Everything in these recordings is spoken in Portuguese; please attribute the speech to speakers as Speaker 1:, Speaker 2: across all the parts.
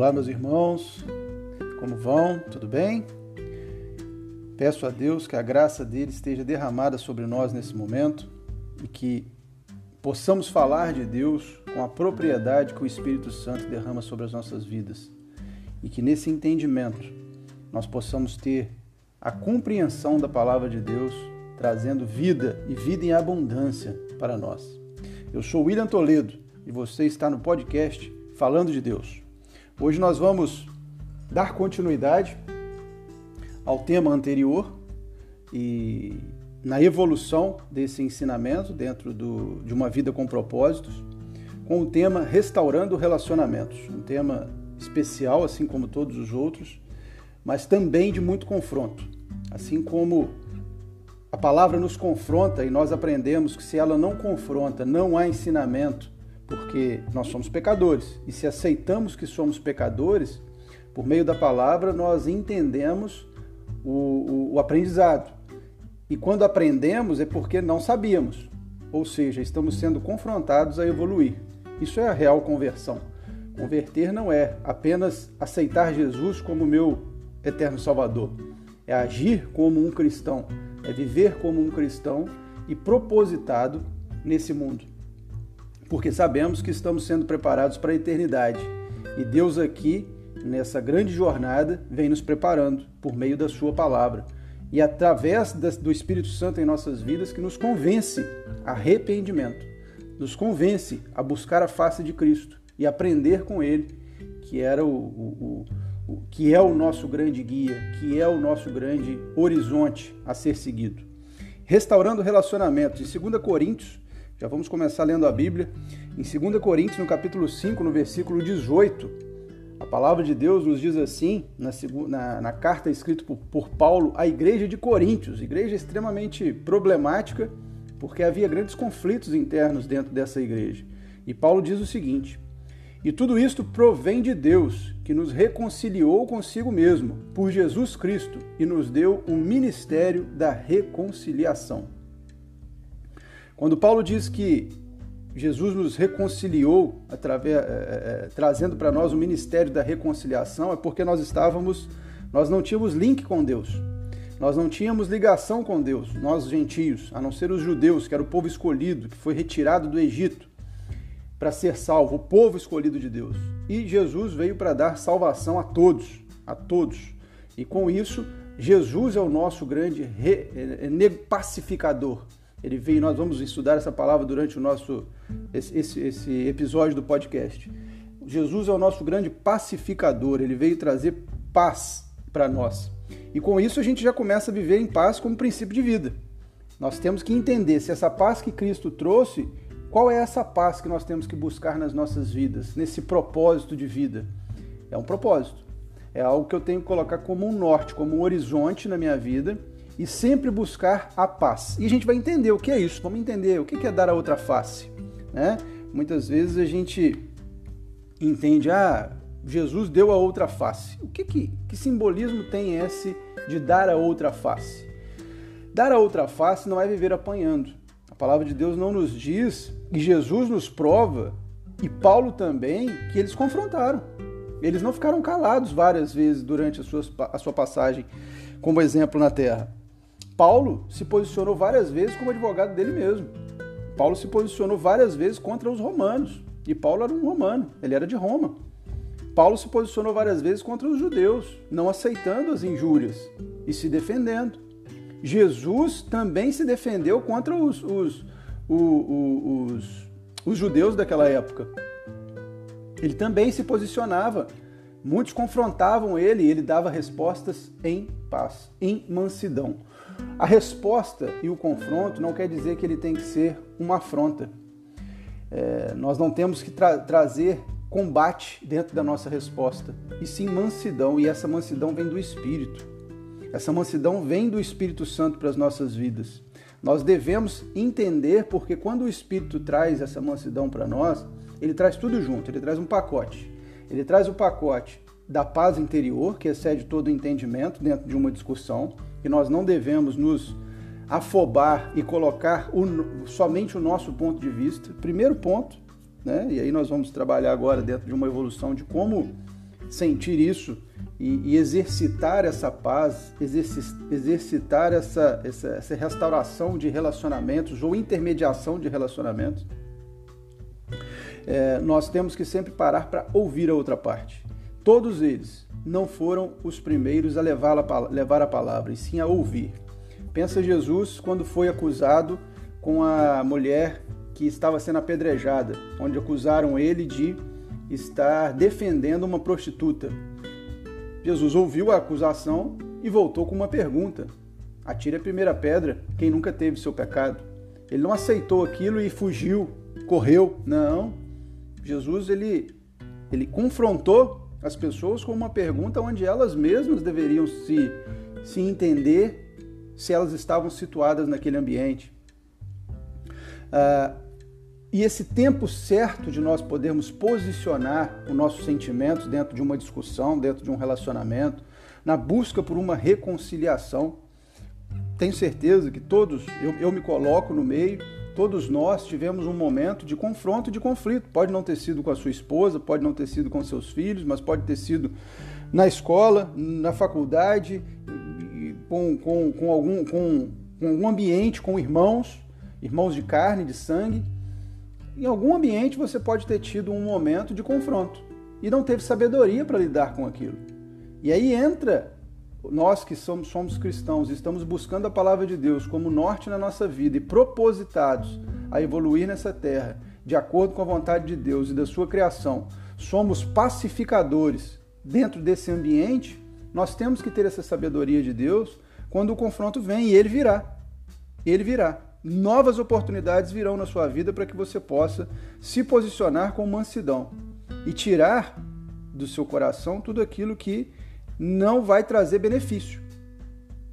Speaker 1: Olá, meus irmãos, como vão? Tudo bem? Peço a Deus que a graça dele esteja derramada sobre nós nesse momento e que possamos falar de Deus com a propriedade que o Espírito Santo derrama sobre as nossas vidas e que nesse entendimento nós possamos ter a compreensão da palavra de Deus, trazendo vida e vida em abundância para nós. Eu sou William Toledo e você está no podcast Falando de Deus. Hoje nós vamos dar continuidade ao tema anterior e na evolução desse ensinamento dentro de uma vida com propósitos, com o tema Restaurando Relacionamentos, um tema especial, assim como todos os outros, mas também de muito confronto. Assim como a palavra nos confronta e nós aprendemos que se ela não confronta, não há ensinamento, porque nós somos pecadores. E se aceitamos que somos pecadores, por meio da palavra nós entendemos o aprendizado. E quando aprendemos é porque não sabíamos, ou seja, estamos sendo confrontados a evoluir. Isso é a real conversão. Converter não é apenas aceitar Jesus como meu eterno Salvador. É agir como um cristão, é viver como um cristão e propositado nesse mundo. Porque sabemos que estamos sendo preparados para a eternidade. E Deus aqui, nessa grande jornada, vem nos preparando por meio da sua palavra. E através do Espírito Santo em nossas vidas, que nos convence a arrependimento, nos convence a buscar a face de Cristo e aprender com Ele, que era que é o nosso grande guia, que é o nosso grande horizonte a ser seguido. Restaurando relacionamentos. Em 2 Coríntios, já vamos começar lendo a Bíblia. Em 2 Coríntios, no capítulo 5, no versículo 18, a palavra de Deus nos diz assim, na carta escrita por Paulo à igreja de Coríntios, igreja extremamente problemática, porque havia grandes conflitos internos dentro dessa igreja. E Paulo diz o seguinte: e tudo isto provém de Deus, que nos reconciliou consigo mesmo, por Jesus Cristo, e nos deu o ministério da reconciliação. Quando Paulo diz que Jesus nos reconciliou, trazendo para nós o ministério da reconciliação, é porque nós não tínhamos link com Deus. Nós não tínhamos ligação com Deus, nós gentios, a não ser os judeus, que era o povo escolhido, que foi retirado do Egito para ser salvo, o povo escolhido de Deus. E Jesus veio para dar salvação a todos. E com isso, Jesus é o nosso grande pacificador. Ele veio, nós vamos estudar essa palavra durante esse episódio do podcast. Jesus é o nosso grande pacificador, ele veio trazer paz para nós. E com isso a gente já começa a viver em paz como princípio de vida. Nós temos que entender se essa paz que Cristo trouxe, qual é essa paz que nós temos que buscar nas nossas vidas, nesse propósito de vida. É um propósito, é algo que eu tenho que colocar como um norte, como um horizonte na minha vida, e sempre buscar a paz. E a gente vai entender o que é isso, vamos entender o que é dar a outra face, né? Muitas vezes a gente entende, Jesus deu a outra face. Que simbolismo tem esse de dar a outra face? Dar a outra face não é viver apanhando. A palavra de Deus não nos diz, e Jesus nos prova, e Paulo também, que eles confrontaram. Eles não ficaram calados várias vezes durante a sua passagem como exemplo na terra. Paulo se posicionou várias vezes como advogado dele mesmo. Paulo se posicionou várias vezes contra os romanos. E Paulo era um romano, ele era de Roma. Paulo se posicionou várias vezes contra os judeus, não aceitando as injúrias e se defendendo. Jesus também se defendeu contra os judeus daquela época. Ele também se posicionava. Muitos confrontavam ele e ele dava respostas em paz, em mansidão. A resposta e o confronto não quer dizer que ele tem que ser uma afronta. Nós não temos que trazer combate dentro da nossa resposta, e sim mansidão, e essa mansidão vem do Espírito. Essa mansidão vem do Espírito Santo para as nossas vidas. Nós devemos entender, porque quando o Espírito traz essa mansidão para nós, ele traz tudo junto, ele traz um pacote. Ele traz o pacote da paz interior, que excede todo o entendimento dentro de uma discussão, que nós não devemos nos afobar e colocar somente o nosso ponto de vista. Primeiro ponto, né? E aí nós vamos trabalhar agora dentro de uma evolução de como sentir isso e exercitar essa paz, exercitar essa restauração de relacionamentos ou intermediação de relacionamentos, nós temos que sempre parar para ouvir a outra parte. Todos eles não foram os primeiros a levar a palavra, e sim a ouvir. Pensa Jesus quando foi acusado com a mulher que estava sendo apedrejada, onde acusaram ele de estar defendendo uma prostituta. Jesus ouviu a acusação e voltou com uma pergunta: atire a primeira pedra, quem nunca teve seu pecado. Ele não aceitou aquilo e fugiu, correu. Não. Jesus, ele confrontou as pessoas com uma pergunta onde elas mesmas deveriam se entender se elas estavam situadas naquele ambiente. E esse tempo certo de nós podermos posicionar os nossos sentimentos dentro de uma discussão, dentro de um relacionamento, na busca por uma reconciliação. Tenho certeza que todos, eu me coloco no meio, todos nós tivemos um momento de confronto e de conflito. Pode não ter sido com a sua esposa, pode não ter sido com seus filhos, mas pode ter sido na escola, na faculdade, com algum ambiente, com irmãos de carne, de sangue. Em algum ambiente você pode ter tido um momento de confronto e não teve sabedoria para lidar com aquilo. E aí entra nós que somos cristãos e estamos buscando a palavra de Deus como norte na nossa vida e propositados a evoluir nessa terra de acordo com a vontade de Deus e da sua criação. Somos pacificadores dentro desse ambiente. Nós temos que ter essa sabedoria de Deus quando o confronto vem, e ele virá. Ele virá. Novas oportunidades virão na sua vida para que você possa se posicionar com mansidão e tirar do seu coração tudo aquilo que não vai trazer benefício.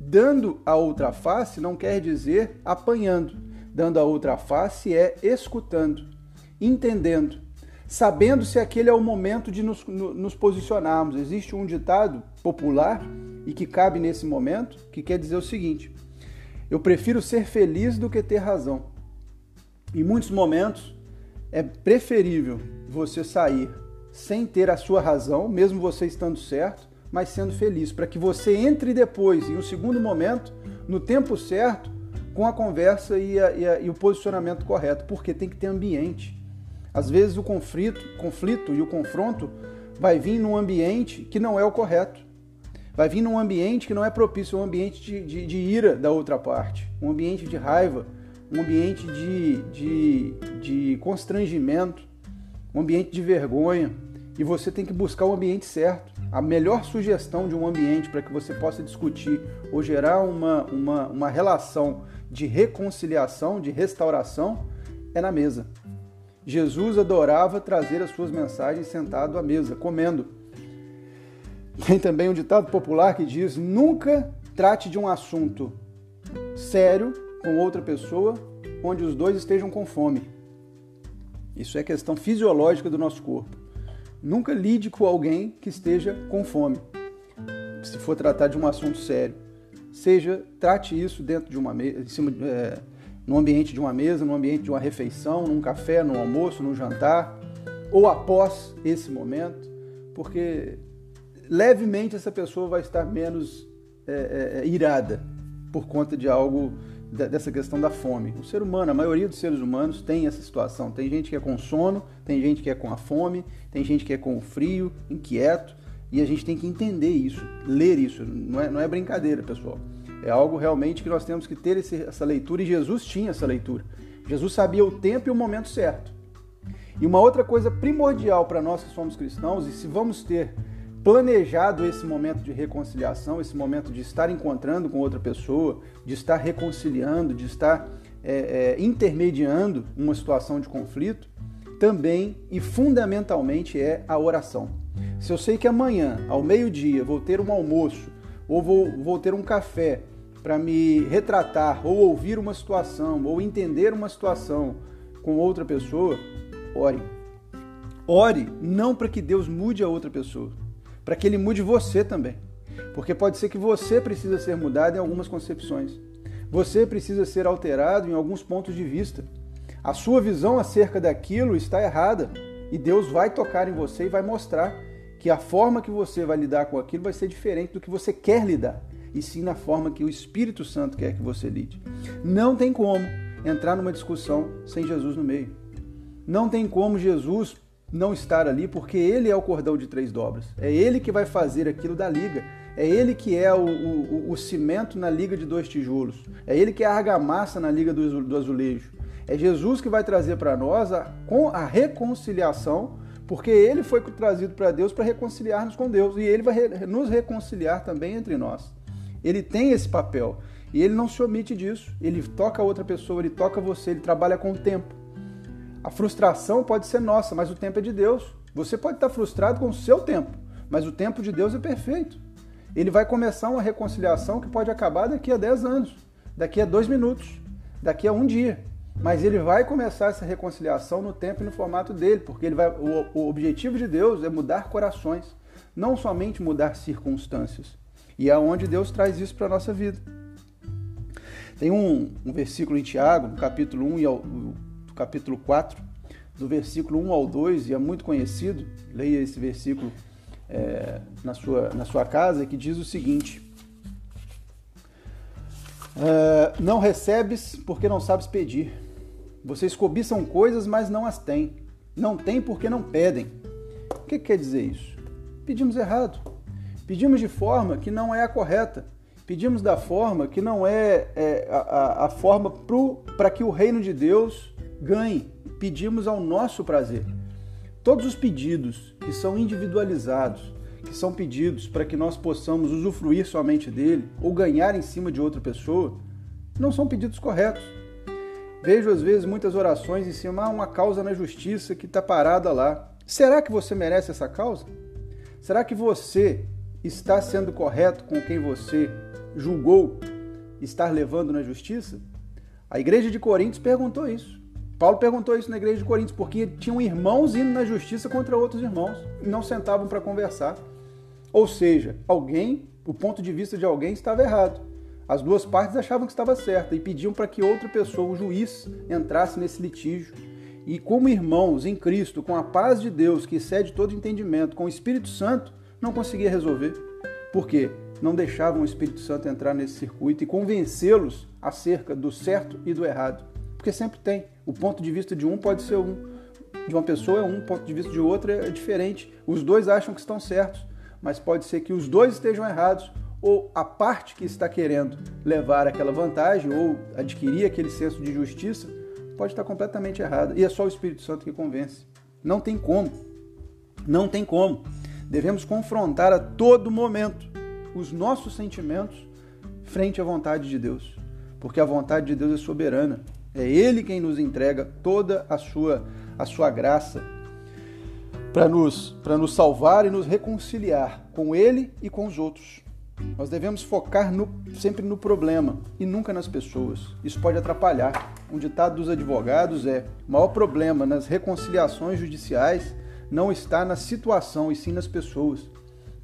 Speaker 1: Dando a outra face não quer dizer apanhando. Dando a outra face é escutando, entendendo, sabendo se aquele é o momento de nos posicionarmos. Existe um ditado popular e que cabe nesse momento, que quer dizer o seguinte: eu prefiro ser feliz do que ter razão. Em muitos momentos, é preferível você sair sem ter a sua razão, mesmo você estando certo, mas sendo feliz, para que você entre depois, em um segundo momento, no tempo certo, com a conversa e o posicionamento correto, porque tem que ter ambiente. Às vezes o conflito e o confronto vai vir num ambiente que não é o correto. Vai vir num ambiente que não é propício, um ambiente de ira da outra parte, um ambiente de raiva, um ambiente de constrangimento, um ambiente de vergonha. E você tem que buscar o ambiente certo. A melhor sugestão de um ambiente para que você possa discutir ou gerar uma relação de reconciliação, de restauração, é na mesa. Jesus adorava trazer as suas mensagens sentado à mesa, comendo. Tem também um ditado popular que diz: nunca trate de um assunto sério com outra pessoa onde os dois estejam com fome. Isso é questão fisiológica do nosso corpo. Nunca lide com alguém que esteja com fome, se for tratar de um assunto sério. Trate isso dentro de uma mesa, no ambiente de uma mesa, no ambiente de uma refeição, num café, num almoço, num jantar, ou após esse momento, porque levemente essa pessoa vai estar menos irada por conta de algo, dessa questão da fome. O ser humano, a maioria dos seres humanos tem essa situação. Tem gente que é com sono, tem gente que é com a fome, tem gente que é com o frio, inquieto, e a gente tem que entender isso, ler isso. Não é brincadeira, pessoal. É algo realmente que nós temos que ter essa leitura, e Jesus tinha essa leitura. Jesus sabia o tempo e o momento certo. E uma outra coisa primordial para nós que somos cristãos, e se vamos ter planejado esse momento de reconciliação, esse momento de estar encontrando com outra pessoa, de estar reconciliando, de estar intermediando uma situação de conflito, também e fundamentalmente é a oração. Se eu sei que amanhã, ao meio-dia, vou ter um almoço ou vou ter um café para me retratar ou ouvir uma situação ou entender uma situação com outra pessoa, ore. Ore não para que Deus mude a outra pessoa, para que Ele mude você também. Porque pode ser que você precisa ser mudado em algumas concepções. Você precisa ser alterado em alguns pontos de vista. A sua visão acerca daquilo está errada. E Deus vai tocar em você e vai mostrar que a forma que você vai lidar com aquilo vai ser diferente do que você quer lidar, e sim na forma que o Espírito Santo quer que você lide. Não tem como entrar numa discussão sem Jesus no meio. Não tem como Jesus não estar ali, porque ele é o cordão de 3 dobras. É ele que vai fazer aquilo da liga. É ele que é o cimento na liga de 2 tijolos. É ele que é a argamassa na liga do azulejo. É Jesus que vai trazer para nós a reconciliação, porque ele foi trazido para Deus para reconciliar-nos com Deus. E ele vai nos reconciliar também entre nós. Ele tem esse papel. E ele não se omite disso. Ele toca outra pessoa, ele toca você, ele trabalha com o tempo. A frustração pode ser nossa, mas o tempo é de Deus. Você pode estar frustrado com o seu tempo, mas o tempo de Deus é perfeito. Ele vai começar uma reconciliação que pode acabar daqui a 10 anos, daqui a 2 minutos, daqui a 1 dia. Mas ele vai começar essa reconciliação no tempo e no formato dele, porque o objetivo de Deus é mudar corações, não somente mudar circunstâncias. E é onde Deus traz isso para a nossa vida. Tem um versículo em Tiago, no capítulo 1 do capítulo 4, do versículo 1 ao 2, e é muito conhecido, leia esse versículo na sua casa, que diz o seguinte: não recebes porque não sabes pedir. Vocês cobiçam coisas, mas não as têm. Não têm porque não pedem. O que quer dizer isso? Pedimos errado. Pedimos de forma que não é a correta. Pedimos da forma que não é a forma para que o reino de Deus ganhe. Pedimos ao nosso prazer. Todos os pedidos que são individualizados, que são pedidos para que nós possamos usufruir somente dele ou ganhar em cima de outra pessoa, não são pedidos corretos. Vejo às vezes muitas orações em cima de uma causa na justiça que está parada lá. Será que você merece essa causa? Será que você está sendo correto com quem você julgou estar levando na justiça? A igreja de Coríntios perguntou isso. Paulo perguntou isso na igreja de Coríntios, porque tinham irmãos indo na justiça contra outros irmãos e não sentavam para conversar. Ou seja, o ponto de vista de alguém estava errado. As duas partes achavam que estava certa e pediam para que outra pessoa, o juiz, entrasse nesse litígio. E como irmãos em Cristo, com a paz de Deus, que excede todo entendimento, com o Espírito Santo, não conseguia resolver. Por quê? Não deixavam o Espírito Santo entrar nesse circuito e convencê-los acerca do certo e do errado. Porque sempre tem. O ponto de vista de um pode ser de uma pessoa é o ponto de vista de outra é diferente. Os dois acham que estão certos, mas pode ser que os dois estejam errados, ou a parte que está querendo levar aquela vantagem ou adquirir aquele senso de justiça pode estar completamente errada. E é só o Espírito Santo que convence. Não tem como. Não tem como. Devemos confrontar a todo momento os nossos sentimentos frente à vontade de Deus. Porque a vontade de Deus é soberana. É Ele quem nos entrega toda a sua graça para nos salvar e nos reconciliar com Ele e com os outros. Nós devemos focar sempre no problema e nunca nas pessoas. Isso pode atrapalhar. Um ditado dos advogados é: o maior problema nas reconciliações judiciais não está na situação, e sim nas pessoas.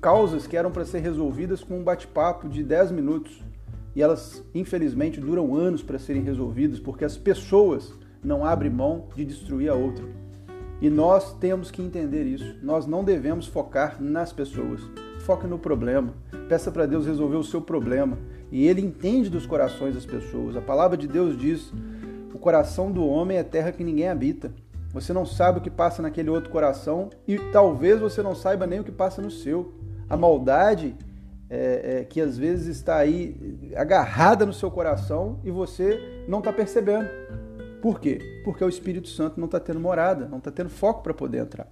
Speaker 1: Causas que eram para ser resolvidas com um bate-papo de 10 minutos. E elas, infelizmente, duram anos para serem resolvidas, porque as pessoas não abrem mão de destruir a outra. E nós temos que entender isso. Nós não devemos focar nas pessoas. Foque no problema. Peça para Deus resolver o seu problema. E Ele entende dos corações das pessoas. A palavra de Deus diz: o coração do homem é terra que ninguém habita. Você não sabe o que passa naquele outro coração e talvez você não saiba nem o que passa no seu. A maldade que às vezes está aí agarrada no seu coração e você não está percebendo. Por quê? Porque o Espírito Santo não está tendo morada, não está tendo foco para poder entrar.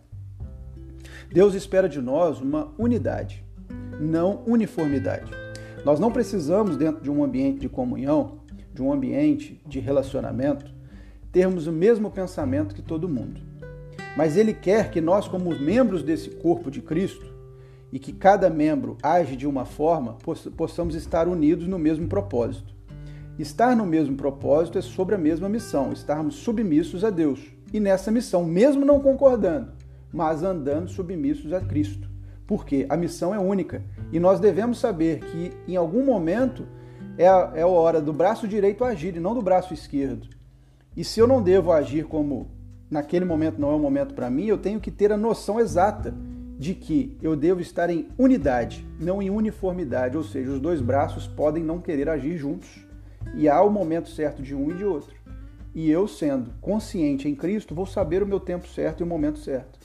Speaker 1: Deus espera de nós uma unidade, não uniformidade. Nós não precisamos, dentro de um ambiente de comunhão, de um ambiente de relacionamento, termos o mesmo pensamento que todo mundo. Mas Ele quer que nós, como membros desse corpo de Cristo, e que cada membro age de uma forma, possamos estar unidos no mesmo propósito. Estar no mesmo propósito é sobre a mesma missão, estarmos submissos a Deus. E nessa missão, mesmo não concordando, mas andando submissos a Cristo. Porque a missão é única. E nós devemos saber que em algum momento é a hora do braço direito agir e não do braço esquerdo. E se eu não devo agir como naquele momento não é o momento para mim, eu tenho que ter a noção exata de que eu devo estar em unidade, não em uniformidade, ou seja, os dois braços podem não querer agir juntos e há o momento certo de um e de outro. E eu, sendo consciente em Cristo, vou saber o meu tempo certo e o momento certo.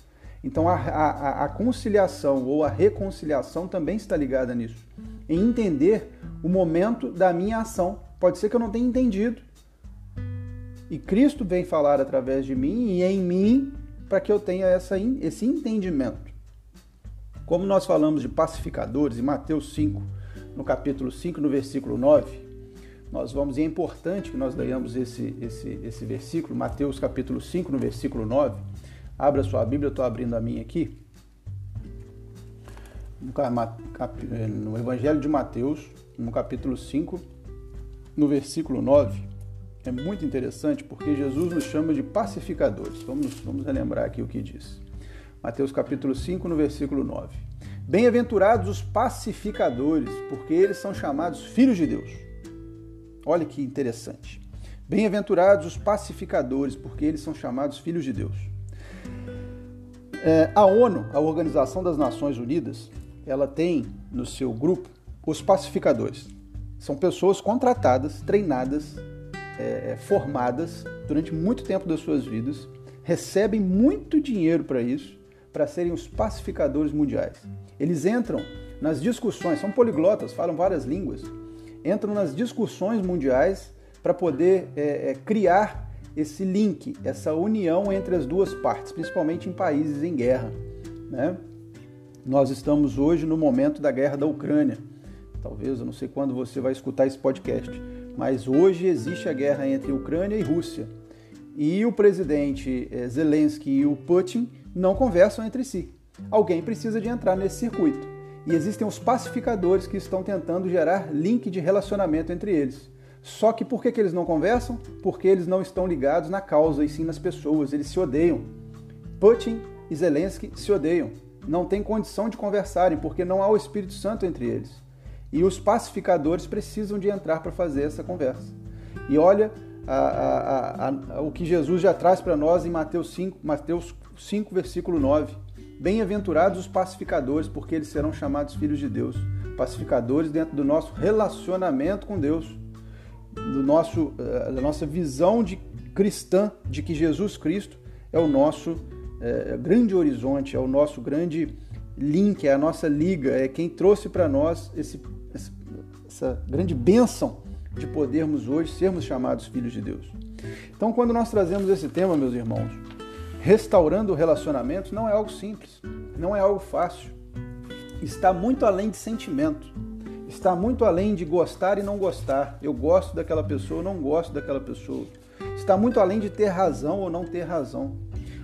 Speaker 1: Então a conciliação ou a reconciliação também está ligada nisso, em entender o momento da minha ação. Pode ser que eu não tenha entendido, e Cristo vem falar através de mim e em mim para que eu tenha esse entendimento. Como nós falamos de pacificadores, em Mateus 5, no capítulo 5, no versículo 9, nós vamos, e é importante que nós leiamos esse versículo, Mateus capítulo 5, no versículo 9. Abra sua Bíblia, eu estou abrindo a minha aqui. No Evangelho de Mateus, no capítulo 5, no versículo 9. É muito interessante porque Jesus nos chama de pacificadores. Vamos relembrar aqui o que diz. Mateus capítulo 5, no versículo 9. Bem-aventurados os pacificadores, porque eles são chamados filhos de Deus. Olha que interessante. Bem-aventurados os pacificadores, porque eles são chamados filhos de Deus. A ONU, a Organização das Nações Unidas, ela tem no seu grupo os pacificadores. São pessoas contratadas, treinadas, formadas durante muito tempo das suas vidas, recebem muito dinheiro para isso, para serem os pacificadores mundiais. Eles entram nas discussões, são poliglotas, falam várias línguas, entram nas discussões mundiais para poder criar esse link, essa união entre as duas partes, principalmente em países em guerra, né? Nós estamos hoje no momento da guerra da Ucrânia. Talvez, eu não sei quando você vai escutar esse podcast, mas hoje existe a guerra entre Ucrânia e Rússia. E o presidente Zelensky e o Putin não conversam entre si. Alguém precisa de entrar nesse circuito. E existem os pacificadores que estão tentando gerar link de relacionamento entre eles. Só que por que eles não conversam? Porque eles não estão ligados na causa e sim nas pessoas. Eles se odeiam. Putin e Zelensky se odeiam. Não tem condição de conversarem porque não há o Espírito Santo entre eles. E os pacificadores precisam de entrar para fazer essa conversa. E olha o que Jesus já traz para nós em Mateus 5, versículo 9. Bem-aventurados os pacificadores, porque eles serão chamados filhos de Deus. Pacificadores dentro do nosso relacionamento com Deus, da nossa visão de cristã, de que Jesus Cristo é o nosso grande horizonte, é o nosso grande link, é a nossa liga, é quem trouxe para nós essa grande bênção de podermos hoje sermos chamados filhos de Deus. Então, quando nós trazemos esse tema, meus irmãos, restaurando relacionamentos, não é algo simples, não é algo fácil. Está muito além de sentimento, está muito além de gostar e não gostar. Eu gosto daquela pessoa, eu não gosto daquela pessoa. Está muito além de ter razão ou não ter razão.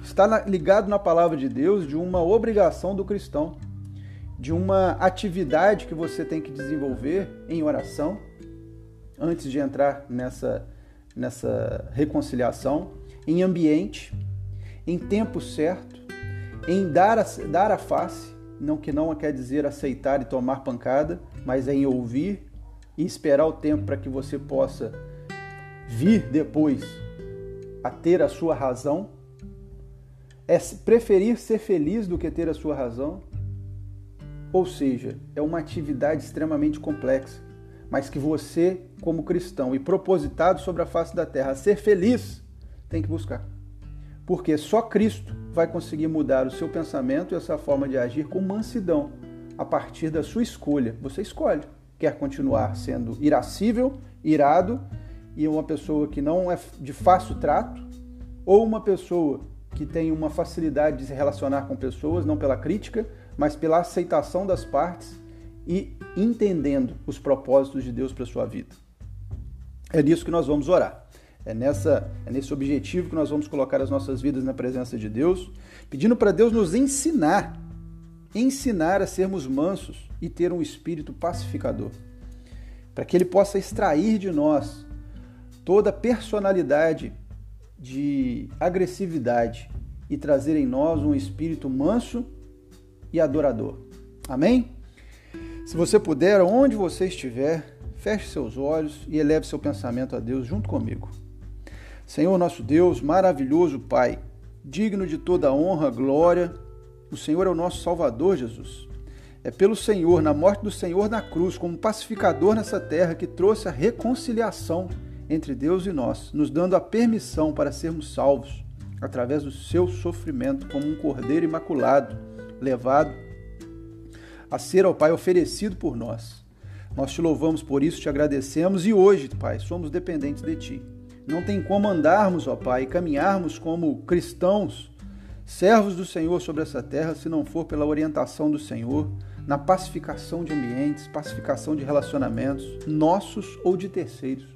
Speaker 1: Está ligado na palavra de Deus de uma obrigação do cristão, de uma atividade que você tem que desenvolver em oração, antes de entrar nessa reconciliação, em ambiente, em tempo certo, em dar a face, que não quer dizer aceitar e tomar pancada, mas é em ouvir e esperar o tempo para que você possa vir depois a ter a sua razão. É preferir ser feliz do que ter a sua razão. Ou seja, é uma atividade extremamente complexa, mas que você, como cristão e propositado sobre a face da terra a ser feliz, tem que buscar. Porque só Cristo vai conseguir mudar o seu pensamento e essa forma de agir com mansidão, a partir da sua escolha. Você escolhe. Quer continuar sendo irascível, irado, e uma pessoa que não é de fácil trato, ou uma pessoa que tem uma facilidade de se relacionar com pessoas, não pela crítica, mas pela aceitação das partes e entendendo os propósitos de Deus para a sua vida. É nisso que nós vamos orar. É nesse objetivo que nós vamos colocar as nossas vidas na presença de Deus, pedindo para Deus nos ensinar a sermos mansos e ter um espírito pacificador, para que Ele possa extrair de nós toda a personalidade de agressividade e trazer em nós um espírito manso e adorador. Amém? Se você puder, onde você estiver, feche seus olhos e eleve seu pensamento a Deus junto comigo. Senhor nosso Deus, maravilhoso Pai, digno de toda honra, glória, O Senhor é o nosso Salvador, Jesus. É pelo Senhor, na morte do Senhor na cruz, como pacificador nessa terra, que trouxe a reconciliação entre Deus e nós, nos dando a permissão para sermos salvos através do seu sofrimento como um cordeiro imaculado, levado a ser ao Pai oferecido por nós. Nós te louvamos por isso, te agradecemos e hoje, Pai, somos dependentes de Ti. Não tem como andarmos, ó Pai, e caminharmos como cristãos, servos do Senhor sobre essa terra, se não for pela orientação do Senhor, na pacificação de ambientes, pacificação de relacionamentos, nossos ou de terceiros.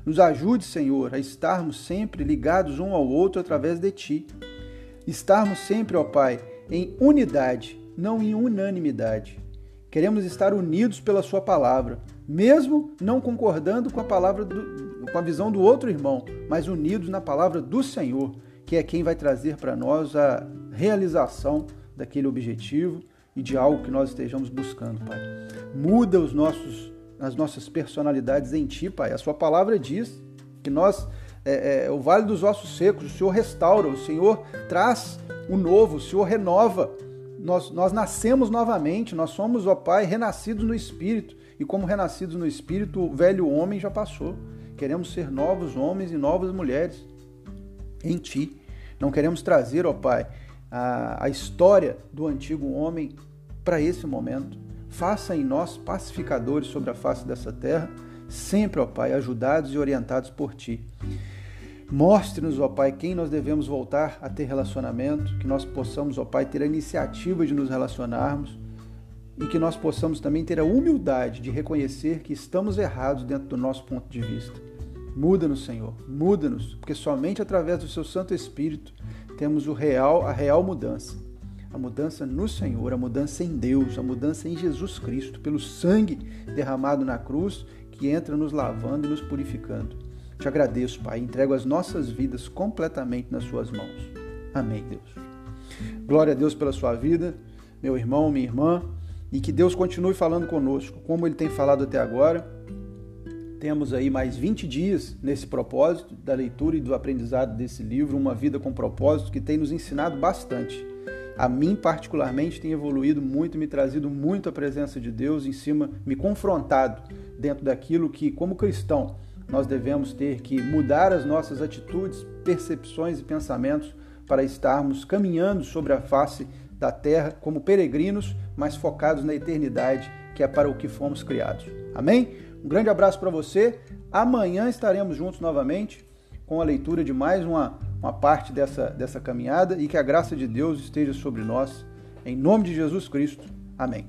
Speaker 1: Nos ajude, Senhor, a estarmos sempre ligados um ao outro através de Ti. Estarmos sempre, ó Pai, em unidade, não em unanimidade. Queremos estar unidos pela Sua palavra, mesmo não concordando com a palavra com a visão do outro irmão, mas unidos na palavra do Senhor, que é quem vai trazer para nós a realização daquele objetivo e de algo que nós estejamos buscando, Pai. Muda as nossas personalidades em Ti, Pai. A Sua palavra diz que nós, o vale dos ossos secos, o Senhor restaura, o Senhor traz o novo, o Senhor renova. Nós nascemos novamente, nós somos, ó Pai, renascidos no Espírito. E como renascidos no Espírito, o velho homem já passou. Queremos ser novos homens e novas mulheres em Ti. Não queremos trazer, ó Pai, a história do antigo homem para esse momento. Faça em nós pacificadores sobre a face dessa terra, sempre, ó Pai, ajudados e orientados por Ti. Mostre-nos, ó Pai, quem nós devemos voltar a ter relacionamento, que nós possamos, ó Pai, ter a iniciativa de nos relacionarmos e que nós possamos também ter a humildade de reconhecer que estamos errados dentro do nosso ponto de vista. Muda-nos, Senhor, muda-nos, porque somente através do Seu Santo Espírito temos a real mudança. A mudança no Senhor, a mudança em Deus, a mudança em Jesus Cristo, pelo sangue derramado na cruz que entra nos lavando e nos purificando. Te agradeço, Pai, entrego as nossas vidas completamente nas Suas mãos. Amém, Deus. Glória a Deus pela sua vida, meu irmão, minha irmã, e que Deus continue falando conosco, como Ele tem falado até agora. Temos aí mais 20 dias nesse propósito da leitura e do aprendizado desse livro, Uma Vida com Propósito, que tem nos ensinado bastante. A mim, particularmente, tem evoluído muito, me trazido muito a presença de Deus em cima, me confrontado dentro daquilo que, como cristão, nós devemos ter que mudar as nossas atitudes, percepções e pensamentos para estarmos caminhando sobre a face da terra como peregrinos, mas focados na eternidade, que é para o que fomos criados. Amém? Um grande abraço para você. Amanhã estaremos juntos novamente com a leitura de mais uma parte dessa caminhada e que a graça de Deus esteja sobre nós. Em nome de Jesus Cristo. Amém.